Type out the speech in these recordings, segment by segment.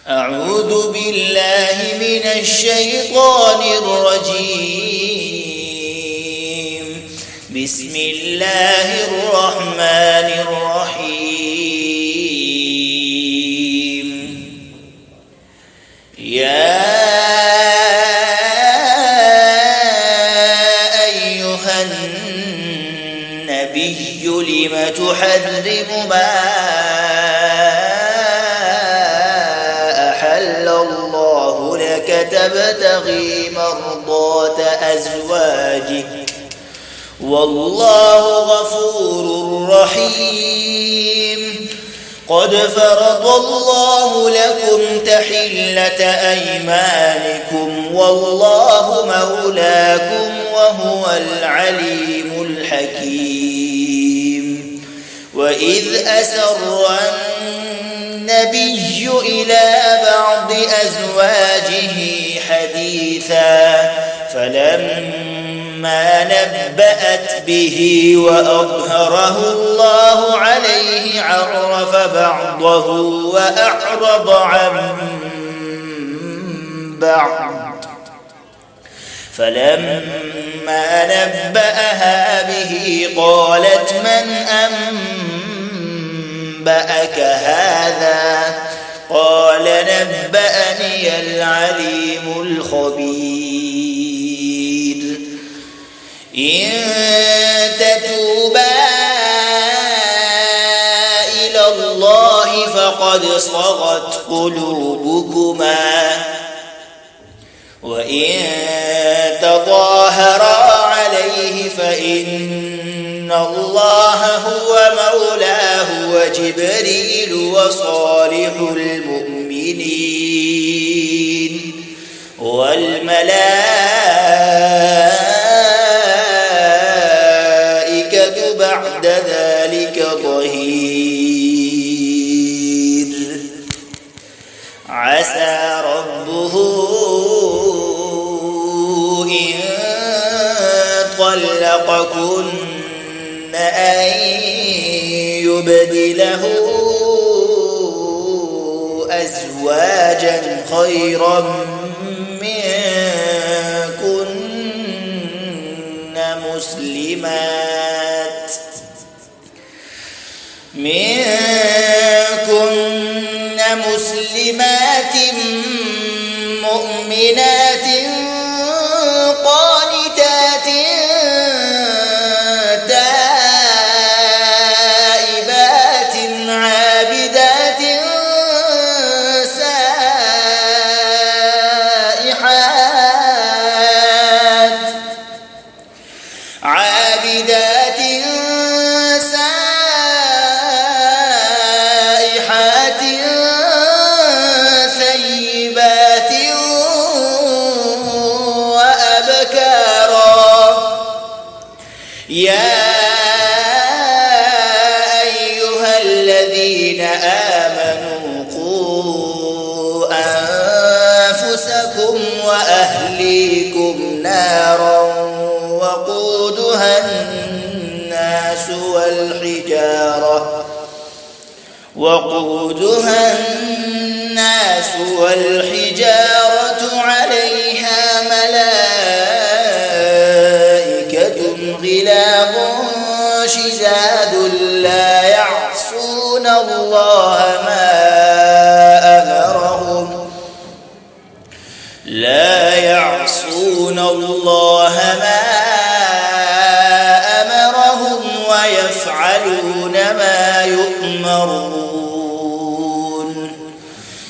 أعوذ بالله من الشيطان الرجيم. بسم الله الرحمن الرحيم. يا أيها النبي لم تحرم ما أحل الله لك تبتغي مرضات أزواجك والله غفور رحيم. قد فرض الله لكم تحلة أيمانكم والله مولاكم وهو العليم الحكيم. وإذ أسر النبي إلى بعض أزواجه حديثا فلما نبأت به وأظهره الله عليه عرف بعضه وأعرض عن بعض فلما نبأها به قالت من أنبأك هذا قال نبأني العليم الخبير. إن تتوبا إلى الله فقد صغت قلوبكما وإن تظاهرا عليه فإن الله هو مولاه وجبريل وصالح المؤمنين والملائكة بعد ذلك ظهير. عسى ربه إن طلقكن أن يبدله أزواجا خيرا منكن مسلمات مؤمنات قانتات تائبات عابدات سائحات ثيبات وأبكارا. يا أيها الذين آمنوا قوا أنفسكم وأهليكم نارا وقودها الناس والحجارة عليها ملائكة غلاظ شداد لا يعصون الله ما أمرهم ويفعلون ما يؤمرون.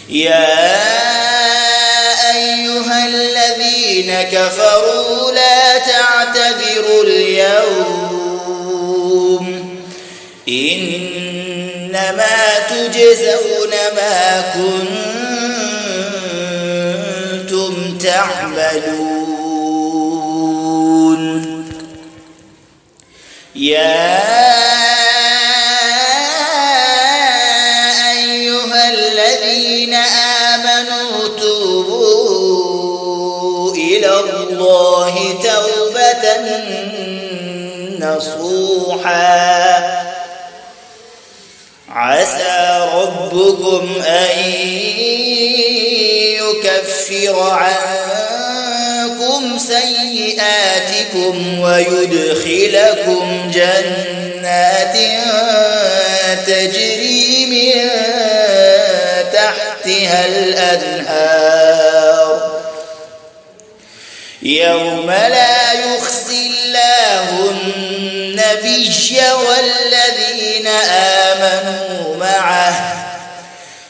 يا أيها الذين كفروا لا تعتذروا اليوم إنما تجزون ما كنتم تعملون. يا أيها الذين آمنوا توبوا إلى الله توبة نصوحا عسى ربكم أن ويكفر عنكم سيئاتكم ويدخلكم جنات تجري من تحتها الأنهار يوم لا يخزي الله النبي والذين آمنوا معه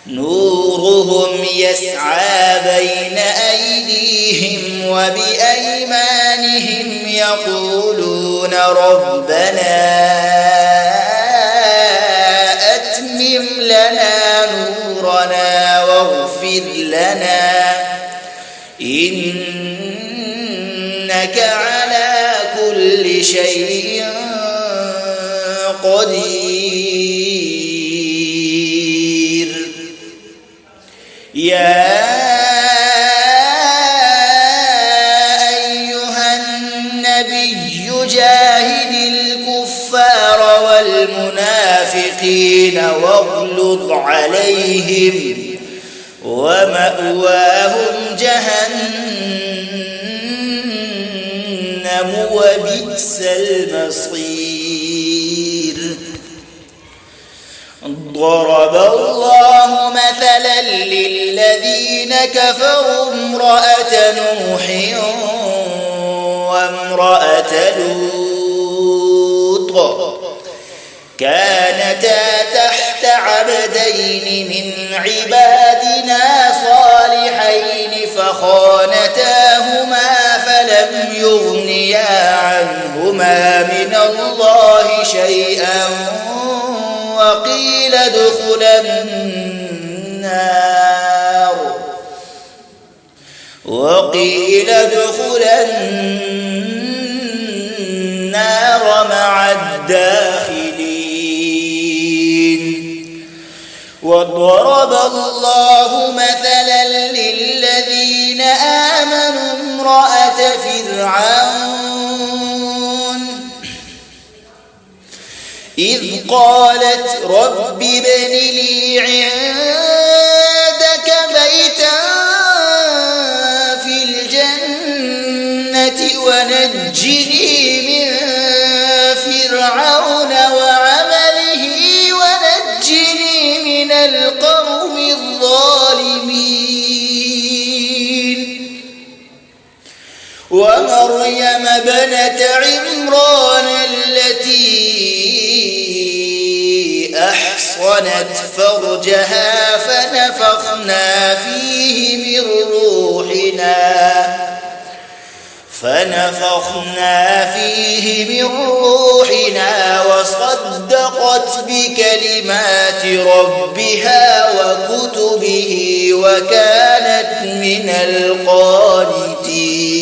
نورهم يسعى بين أيديهم وبأيمانهم يقولون ربنا أتمم لنا نورنا واغفر لنا إنك على كل شيء قدير يا أيها النبي جاهد الكفار والمنافقين واغلظ عليهم ومأواهم جهنم وبئس المصير ضرب الله مثلا للذين كفروا امرأة نوح وامرأة لوط كانتا تحت عبدين من عبادنا صالحين فخانتاهما فلم يغنيا عنهما من الله شيئا وقيل ادخلا النار مع الداخلين وضرب الله مثلا للذين آمنوا امرأة فرعون إذ قالت رب ابن لي عندك بيتا في الجنة ونجني من فرعون وعمله ونجني من القوم الظالمين ومريم ابنة عمران التي أحصنت فرجها فنفخنا فيه من روحنا وصدقت بكلمات ربها وكتبه وكانت من القانتين